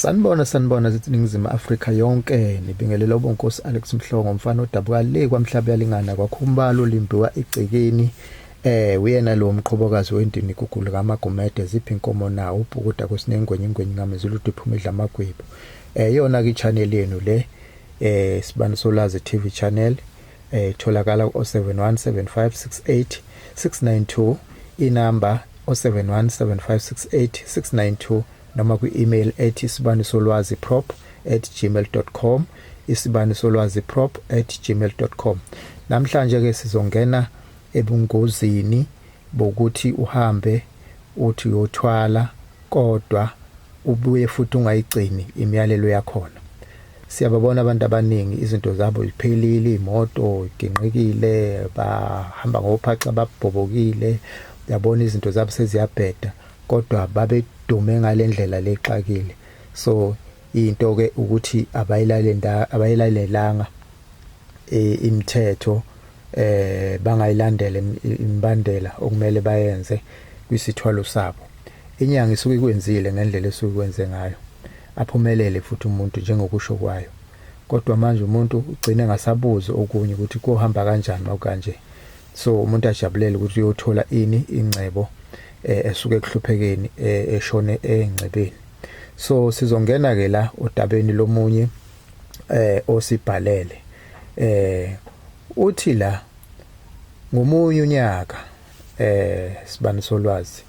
Sanibona ziningizimu Afrika yonke nibingelela ubonkosi Alex Mhlongo umfana odabuka le kwaMhlaba yalingana kwaKhumbalo olimbiwa egcekeni uyena lo mqhobokazi wendini igugulu kaMagumede ziphi inkomo nawo ubhukuda kwesinengwenye ingwenye ngamezulu iphumedla amagwebo yona ke channel yenu le Sibani Solwazi TV channel tholakala ku0717568692 inamba 0717568692 noma ku-email ethi isibanisolwaziprop@gmail.com isibanisolwaziprop@gmail.com. Namhlanje ke sizongena ebungozini bokuthi uhambe uthi uyothwala kodwa ubuye futhi ungayigcini imiyalelo yakhona. Siyababona abantu abaningi izinto zabo ziphelile, imoto iginqikile, bahamba ngophaca babhobokile, yabona izinto zabo seziyabheda kodwa babedume ngalendlela lexakile. So into ke ukuthi abayilalelanga imithetho bangayilandela imbandela okumele bayenze kwisithwalo sabo. Inyanga isuke ikwenzile ngendlela esuke kwenze ngayo. Aphumelele futhi umuntu njengokusho kwayo. Kodwa manje umuntu ugcina ngasabuza okunye ukuthi kohamba kanjani makanje. So umuntu ajabulele ukuthi uyothola ini ingcebo esuke ekuhluphekeni eshone engcebeni. So sizongena ke la odabeni lomunye osibhalele uthi la ngomunye unyaka Sibani Solwazi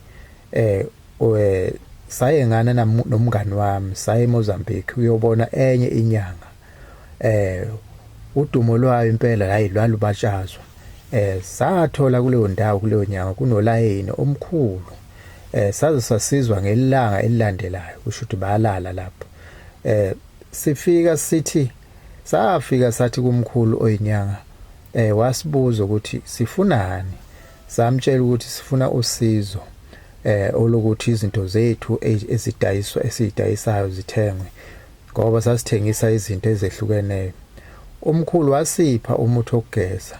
sayengana nomngani wami saye eMozambique uyobona enye inyanga udumo lwayo impela hayi lwalubatshazwa sathola kuleyo ndawo kuleyo nyanga kunolayini omkhulu saze sasizwa ngelanga elilandelayo kusho ukuthi bayalala lapho safika sathi kumkhulu oyinyanga wasibuza ukuthi sifunani samtshela ukuthi sifuna usizo olokuthi izinto zethu esidayisayo zithengwe ngoba sasithengisa izinto ezehlukeneyo. Umkhulu wasipha umuthi wokugeza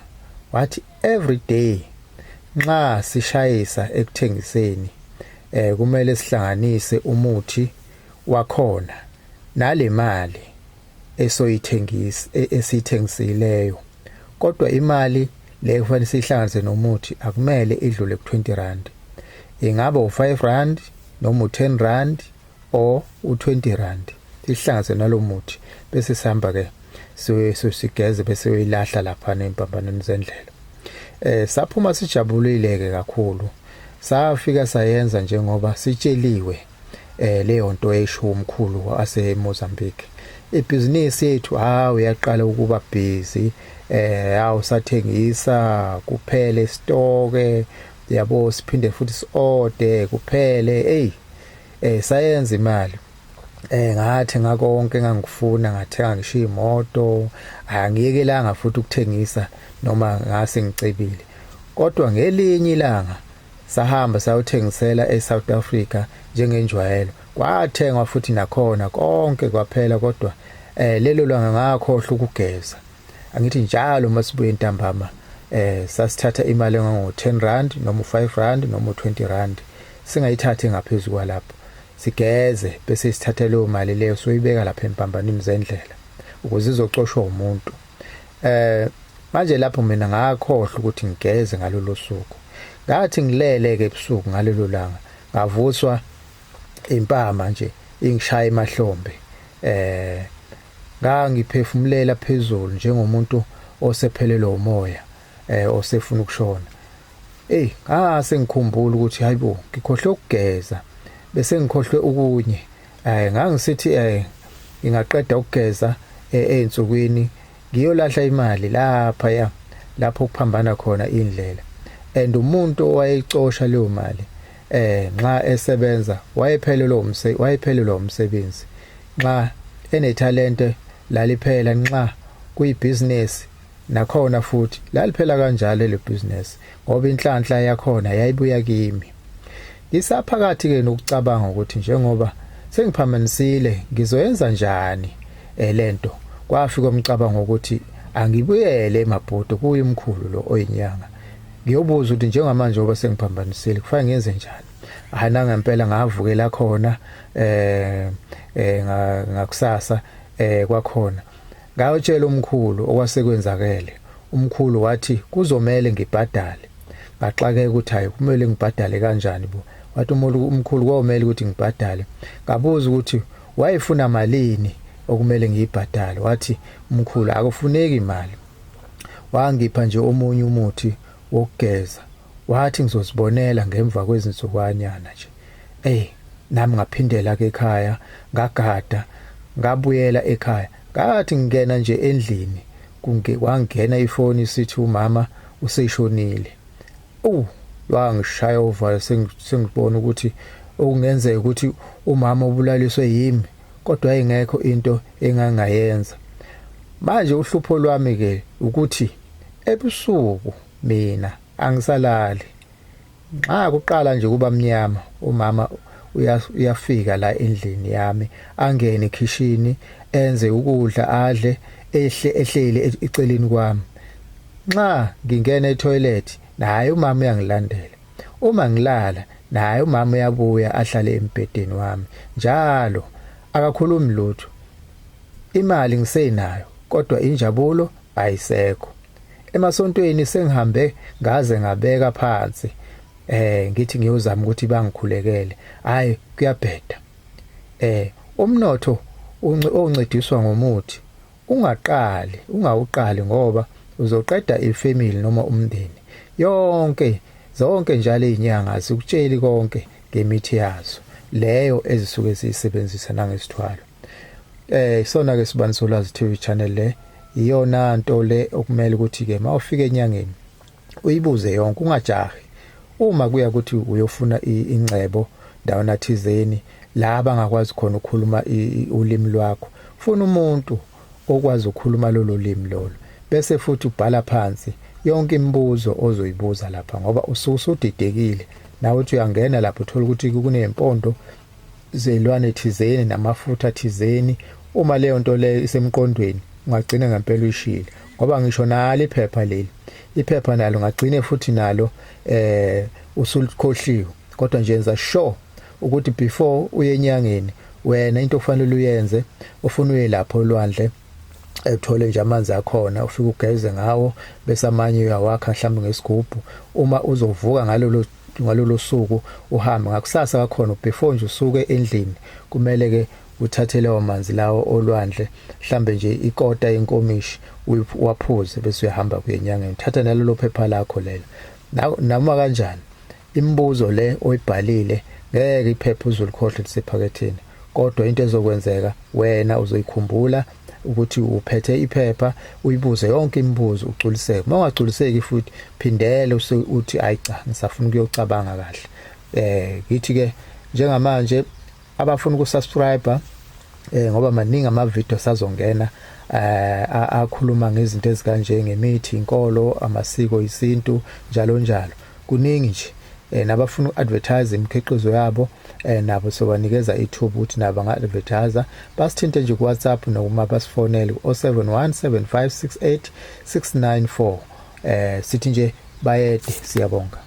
wathi every day nxa sishayisa ekuthengiseni kumele sihlanganise umuthi wakhona nale mali esiyithengisileyo kodwa imali le kufanele sihlanganise nomuthi akumele idlule ku20 rand. Ingaba u5 rand noma u10 rand or u20 rand sihlanganise nalomuthi bese sihamba ke sigeze bese uyilahla lapha empambanweni zendlela. Saphuma sijabulile ke kakhulu safika sayenza njengoba sitsheliwe leyo nto esho umkhulu waseMozambique. Ibhizinisi yethu uyaqala ukuba busy sathengisa kuphele isitoke yabo siphinde futhi siode kuphele sayenza imali ngathi ngakonke ngangifuna ngathenga ngisho imoto angiyekelanga futhi ukuthengisa noma ngase ngicebile kodwa ngelinye ilanga sahamba sayothengisela eSouth Africa njengenjwayelo kwathengwa futhi nakhona konke kwaphela kodwa lelo langa ngakhohlwa ukugeza. Angithi njalo masibuye entambama sasithatha imali engango10 rand noma u5 rand noma u20 rand singayithathe ngaphezulu kwalapho sigeze bese sithatha leyo mali leyo soyibeka lapha empambanweni zendlela ukuze izocoshwa umuntu. Manje lapho mina ngakhohlwa ukuthi ngigeze ngalolo suku ngathi ngilele ke ebusuku ngalelo langa ngavuswa impama nje ingishaya emahlombe ngangiphefumulela phezulu njengomuntu osephelelwe umoya osefuna ukushona. Sengikhumbula ukuthi hayibo ngikhohle ukugeza bese ngikhohlwe okunye ngangisithi ngingaqeda ukugeza einsukwini ngiyolahla imali lapha lapho kuphambana khona indlela and umuntu owayecosha leyo mali nxa esebenza wayephelelwa umsebenzi nxa enetalente laliphela nxa kuyibusiness nakhona futhi laliphela kanjalo le business ngoba inhlanhla yakhona yayibuya kimi. Ngisaphakathi ke nokucabanga ukuthi njengoba sengiphamanisile ngizoyenza njani lento kwafika umcabango ukuthi angibuyele eMaputo kuyimkhulu lo oyinyanga ngiyobuza ukuthi njengamanje oba sengiphambanisile kufanele ngenze njani. ahana ngempela ngavukela khona ngakusasa kwakhona ngayotshela umkhulu okwasekwenzakele. Umkhulu wathi kuzomela ngibhadale. Ngaxake ukuthi hayi kumele ngibhadale kanjani bo. Wathi umkhulu kwomela ukuthi ngibhadale. Ngabuza ukuthi wayefuna malini okumele ngiyibhadale. Wathi umkhulu akufuneki imali. Wangipha nje omunye umuthi wokugeza. Wathi ngizosibonela ngemva kwezinsukanyana nje. Nami ngaphindela ke ekhaya ngagada ngabuyela ekhaya. Ngathi ngingena nje endlini kwangena ifoni isithi umama useshonile. Wangishaya over sengibona ukuthi okungenzeka ukuthi umama ubulaliswe yimi kodwa ayingekho into engangayenza. Manje uhlupho lwami ke ukuthi ebusuku mina angisalali. Nxa kuqala nje kuba mnyama umama uyafika la endlini yami angene ekitchen enze ukudla adle ehleli eceleni kwami. Nxa ngingena etoilet naye umama uyangilandela. Uma ngilala naye umama uyabuya ahlale embedeni wami. Njalo akakhulumi lutho. Imali ngisenayo kodwa injabulo ayisekho. Emasontweni sengihambe ngaze ngabeka phansi ngithi ngiyozama ukuthi bangikhulekele. Hayi kuyabheda. Umnotho oncediswa ngomuthi ungawuqali ngoba uzoqeda ifamily noma umndeni. Zonke njalo izinyanga sikutsheli konke ngemithi yazo leyo ezisuke sisebenzisa nangesithwalo. Sona ke Sibaniso Lwazi TV channel le iyona nto le okumele ukuthi ke mawufika enyangeni uyibuze yonke ungajahi. Uma kuya ukuthi uyofuna ingcebo ndawana thizeni la bangakwazi khona ukukhuluma ulimi lwakho, funa umuntu okwazi ukukhuluma lolo limi lolo bese futhi ubhala phansi yonke imibuzo ozoyibuza lapha ngoba usudidekile nawe uthi uyangena lapho uthola ukuthi kunempondo zelwane thizeni namafutha thizeni. Uma leyo nto le isemqondweni ungagcina ngempela uyishile ngoba ngisho nalo iphepha nalo ngagcine futhi nalo usulikhohliwe. Kodwa nje enza sure ukuthi before uyenyangeni wena into ofanele uyenze ufuna uye lapho olwandle uthole nje amanzi akhona ufike ugeze ngawo bese amanye uyawakha mhlawumbe ngesigubhu. Uma uzovuka ngalolo suku uhambe ngakusasa kakhona before nje usuke endlini kumele ke uthathe lawo manzi lawo olwandle mhlambe nje ikota yenkomishi waphuze bese uyahamba kuyenyangeni. Thatha nalelo phepha lakho lelo noma kanjani imibuzo le oyibhalile ngeke iphepha uzolikhohle lisephaketheni kodwa into ezokwenzeka wena uzoyikhumbula ukuthi uphethe iphepha uyibuze yonke imibuzo uculiseke. Mawungagculiseki futhi phindele uthi ayi cha ngisafuna ukuyocabanga kahle. Ngithi ke njengamanje abafuna ukusubscribe ngoba maningi ama video sazongena akhuluma ngezinto ezikanje ngemithi, inkolo, amasiko, isintu njalo njalo. Kuningi nje nabafuna uadvertise imikhiqizo yabo nabo sobanikeza ithuba ukuthi nabo nga-advertise basithinte nje ku WhatsApp noma basifonele 0717568694 sithi nje bayede. Siyabonga.